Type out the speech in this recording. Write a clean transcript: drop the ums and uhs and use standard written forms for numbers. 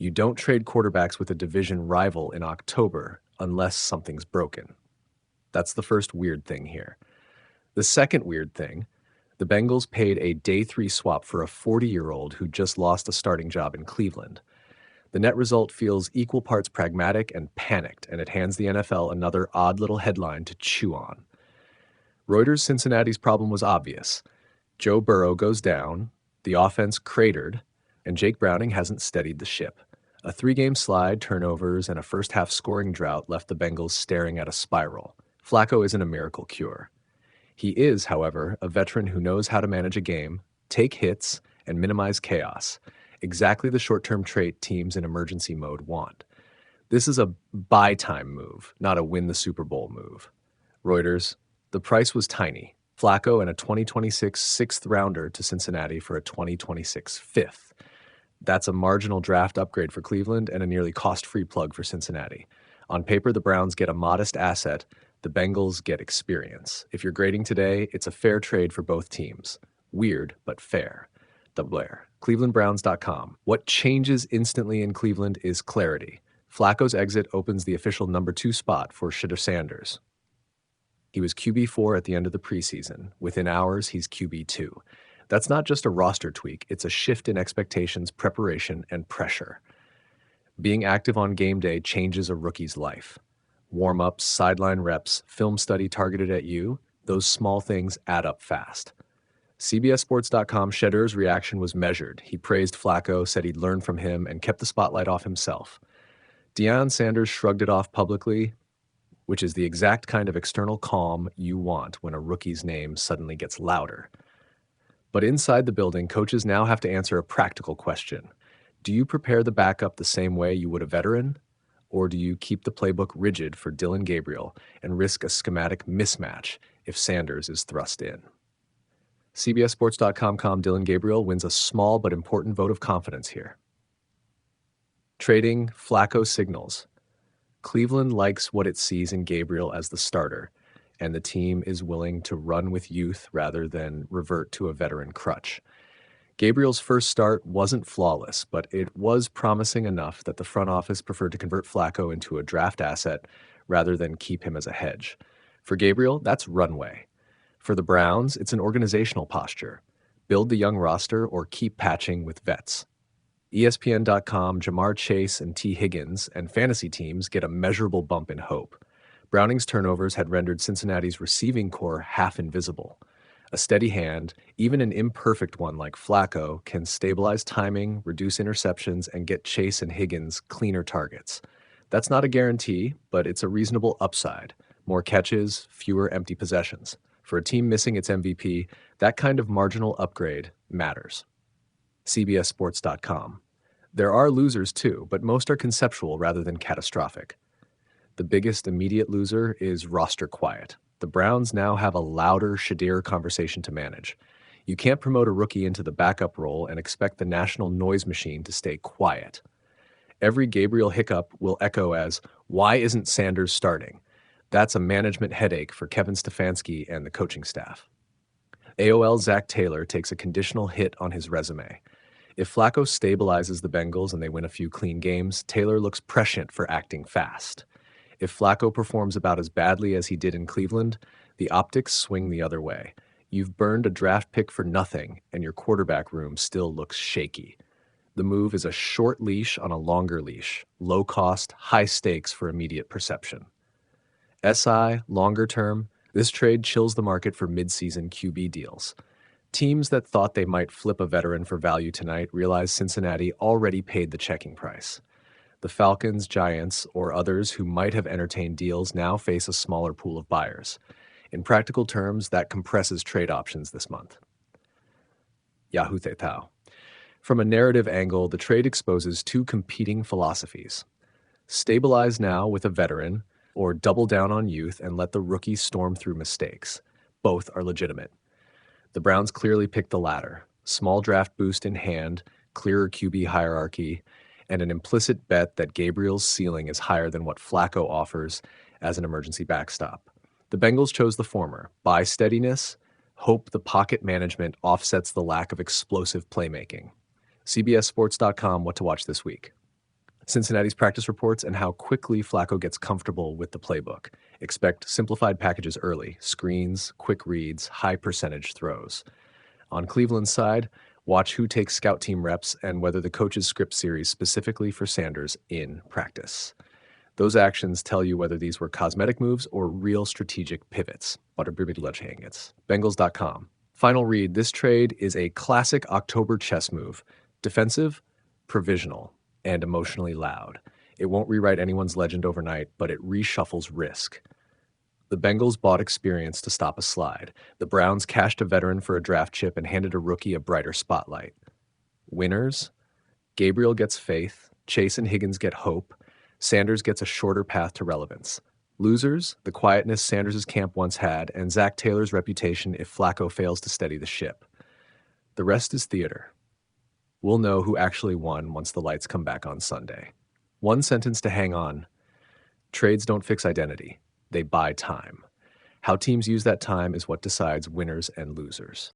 You don't trade quarterbacks with a division rival in October unless something's broken. That's the first weird thing here. The second weird thing, the Bengals paid a day 3 swap for a 40-year-old who just lost a starting job in Cleveland. The net result feels equal parts pragmatic and panicked, and it hands the NFL another odd little headline to chew on. Reuters' Cincinnati's problem was obvious. Joe Burrow goes down, the offense cratered, and Jake Browning hasn't steadied the ship. A 3-game slide, turnovers, and a first-half scoring drought left the Bengals staring at a spiral. Flacco isn't a miracle cure. He is, however, a veteran who knows how to manage a game, take hits, and minimize chaos. Exactly the short-term trait teams in emergency mode want. This is a buy-time move, not a win-the-Super Bowl move. Reuters, the price was tiny. Flacco and a 2026 sixth-rounder to Cincinnati for a 2026 fifth. That's a marginal draft upgrade for Cleveland and a nearly cost-free plug for Cincinnati. On paper, the Browns get a modest asset. The Bengals get experience. If you're grading today, it's a fair trade for both teams. Weird, but fair. The Blair. ClevelandBrowns.com. What changes instantly in Cleveland is clarity. Flacco's exit opens the official number 2 spot for Shedeur Sanders. He was QB4 at the end of the preseason. Within hours, he's QB2. That's not just a roster tweak, it's a shift in expectations, preparation, and pressure. Being active on game day changes a rookie's life. Warm-ups, sideline reps, film study targeted at you, those small things add up fast. CBSSports.com, Shedeur's reaction was measured. He praised Flacco, said he'd learned from him, and kept the spotlight off himself. Deion Sanders shrugged it off publicly, which is the exact kind of external calm you want when a rookie's name suddenly gets louder. But inside the building, coaches now have to answer a practical question. Do you prepare the backup the same way you would a veteran? Or do you keep the playbook rigid for Dillon Gabriel and risk a schematic mismatch if Sanders is thrust in? CBSSports.com Dillon Gabriel wins a small but important vote of confidence here. Trading Flacco signals. Cleveland likes what it sees in Gabriel as the starter, and the team is willing to run with youth rather than revert to a veteran crutch. Gabriel's first start wasn't flawless, but it was promising enough that the front office preferred to convert Flacco into a draft asset rather than keep him as a hedge. For Gabriel, that's runway. For the Browns, it's an organizational posture. Build the young roster or keep patching with vets. ESPN.com, Jamar Chase and T. Higgins and fantasy teams get a measurable bump in hope. Browning's turnovers had rendered Cincinnati's receiving core half invisible. A steady hand, even an imperfect one like Flacco, can stabilize timing, reduce interceptions, and get Chase and Higgins cleaner targets. That's not a guarantee, but it's a reasonable upside. More catches, fewer empty possessions. For a team missing its MVP, that kind of marginal upgrade matters. CBSSports.com. There are losers too, but most are conceptual rather than catastrophic. The biggest immediate loser is roster quiet. The Browns now have a louder Shedeur conversation to manage. You can't promote a rookie into the backup role and expect the national noise machine to stay quiet. Every Gabriel hiccup will echo as, "Why isn't Sanders starting?" That's a management headache for Kevin Stefanski and the coaching staff. AOL Zach Taylor takes a conditional hit on his resume. If Flacco stabilizes the Bengals and they win a few clean games, Taylor looks prescient for acting fast. If Flacco performs about as badly as he did in Cleveland, the optics swing the other way. You've burned a draft pick for nothing, and your quarterback room still looks shaky. The move is a short leash on a longer leash, low cost, high stakes for immediate perception. SI, longer term, this trade chills the market for mid-season QB deals. Teams that thought they might flip a veteran for value tonight realize Cincinnati already paid the checking price. The Falcons, Giants, or others who might have entertained deals now face a smaller pool of buyers. In practical terms, that compresses trade options this month. Yahoo Tao. From a narrative angle, the trade exposes two competing philosophies. Stabilize now with a veteran, or double down on youth and let the rookie storm through mistakes. Both are legitimate. The Browns clearly picked the latter. Small draft boost in hand, clearer QB hierarchy, and an implicit bet that Gabriel's ceiling is higher than what Flacco offers as an emergency backstop. The Bengals chose the former. Buy steadiness, hope the pocket management offsets the lack of explosive playmaking. CBSSports.com, what to watch this week. Cincinnati's practice reports, and how quickly Flacco gets comfortable with the playbook. Expect simplified packages early, screens, quick reads, high percentage throws. On Cleveland's side, watch who takes scout team reps and whether the coaches script series specifically for Sanders in practice. Those actions tell you whether these were cosmetic moves or real strategic pivots. Bengals.com. Final read, this trade is a classic October chess move. Defensive, provisional, and emotionally loud. It won't rewrite anyone's legend overnight, but it reshuffles risk. The Bengals bought experience to stop a slide. The Browns cashed a veteran for a draft chip and handed a rookie a brighter spotlight. Winners, Gabriel gets faith, Chase and Higgins get hope, Sanders gets a shorter path to relevance. Losers, the quietness Sanders' camp once had, and Zach Taylor's reputation if Flacco fails to steady the ship. The rest is theater. We'll know who actually won once the lights come back on Sunday. One sentence to hang on. Trades don't fix identity. They buy time. How teams use that time is what decides winners and losers.